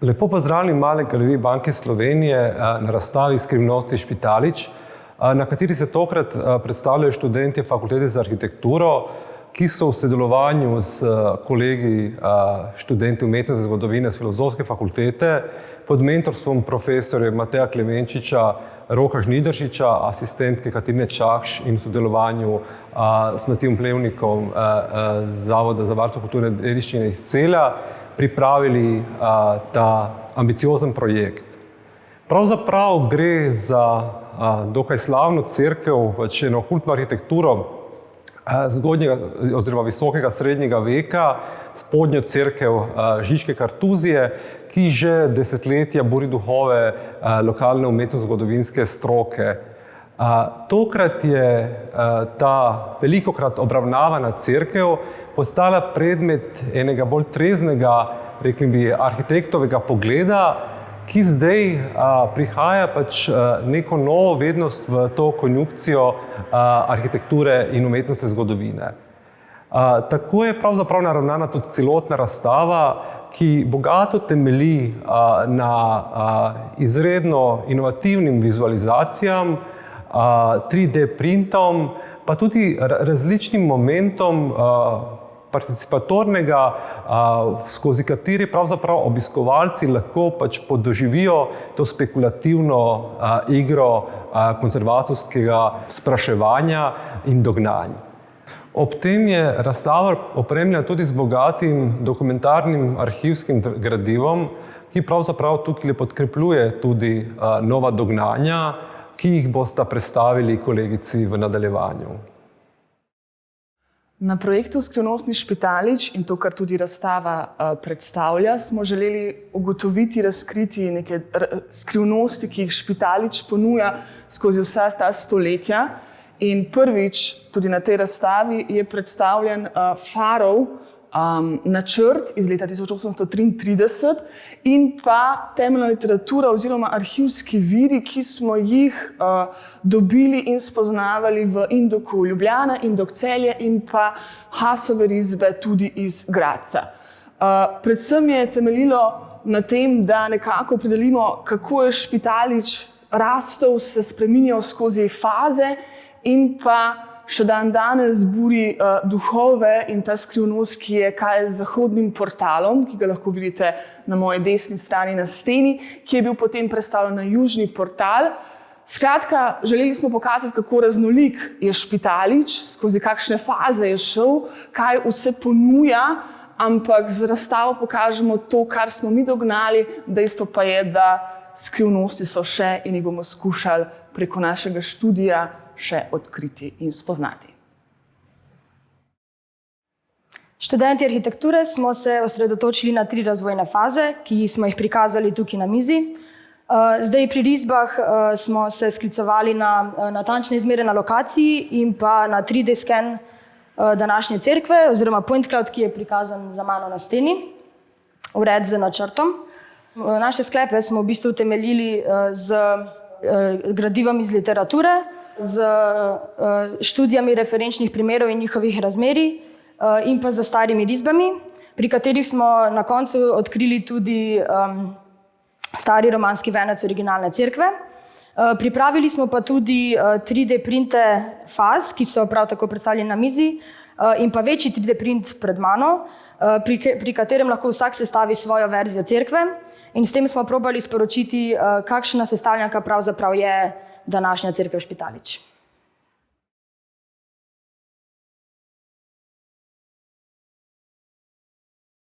Lepo pozdravljeni v Mali galeriji Banke Slovenije na razstavi Skrivnosti Špitalič, na kateri se tokrat predstavljajo študentje Fakultete za arhitekturo, ki so v sodelovanju s kolegi študenti umetnosti in zgodovine s Filozofske fakultete pod mentorstvom profesorja Mateja Klemenčiča, Roka Žnidaršiča, asistentke Katarine Čakš in v sodelovanju s Matijem Plevnikom z Zavoda za varstvo kulturne dediščine iz Celja pripravili ta ambiciozen projekt. Pravzaprav gre za dokaj slavno cerkev, eno okultno arhitekturo zgodnjega oziroma visokega srednjega veka, spodnjo cerkev Žižke Kartuzije, ki že desetletja buri duhove lokalne umetnostno-zgodovinske stroke. Tokrat je ta velikokrat obravnavana cerkev postala predmet enega bolj treznega, rekli bi, arhitektovega pogleda, ki zdaj prihaja neko novo vednost v to konjunkcijo arhitekture in umetnostne zgodovine. Tako je pravzaprav naravnana tudi celotna razstava, ki bogato temelji na izredno inovativnim vizualizacijam, 3D printom, pa tudi različnim momentom participatornega, skozi kateri pravzaprav obiskovalci lahko podoživijo to spekulativno igro konzervatorskega spraševanja in dognanj. Ob tem je razstava opremljena tudi z bogatim dokumentarnim arhivskim gradivom, ki pravzaprav tukaj podkrepljuje tudi nova dognanja, ki jih bosta predstavili kolegici v nadaljevanju. Na projektu Skrivnostni Špitalič in to, kar tudi razstava predstavlja, smo želeli ugotoviti, razkriti neke skrivnosti, ki jih Špitalič ponuja skozi vsa ta stoletja. In prvič, tudi na tej razstavi, je predstavljen Farov načrt iz leta 1833 in pa temeljna literatura oziroma arhivski viri, ki smo jih dobili in spoznavali v Indoku Ljubljana, Indok Celje in pa Hasove risbe tudi iz Gradca. Predvsem je temeljilo na tem, da nekako opredelimo, kako je Špitalič rastel, se spreminjal skozi faze in pa še dan danes buri duhove in ta skrivnost, ki je kaj z zahodnim portalom, ki ga lahko vidite na moji desni strani na steni, ki je bil potem prestavljen na južni portal. Skratka, želeli smo pokazati, kako raznolik je Špitalič, skozi kakšne faze je šel, kaj vse ponuja, ampak z razstavo pokažemo to, kar smo mi dognali, dejstvo pa je, da skrivnosti so še in jih bomo skušali preko našega študija še odkriti in spoznati. Študenti arhitekture smo se osredotočili na 3 razvojne faze, ki smo jih prikazali tukaj na mizi. Zdaj pri risbah smo se sklicovali na natančne izmere na lokaciji in pa na 3D sken današnje cerkve oziroma point cloud, ki je prikazan za mano na steni, ured z načrtom. Naše sklepe smo v bistvu temeljili z gradivom iz literature, z študijami referenčnih primerov in njihovih razmerij in pa z starimi risbami, pri katerih smo na koncu odkrili tudi stari romanski venec originalne cerkve. Pripravili smo pa tudi 3D printe faz, ki so prav tako predstavljeni na mizi, in pa večji 3D print pred mano, pri katerem lahko vsak sestavi svojo verzijo cerkve in s tem smo probali sporočiti, kakšna sestavljanka pravzaprav je današnja cerkev Špitalič.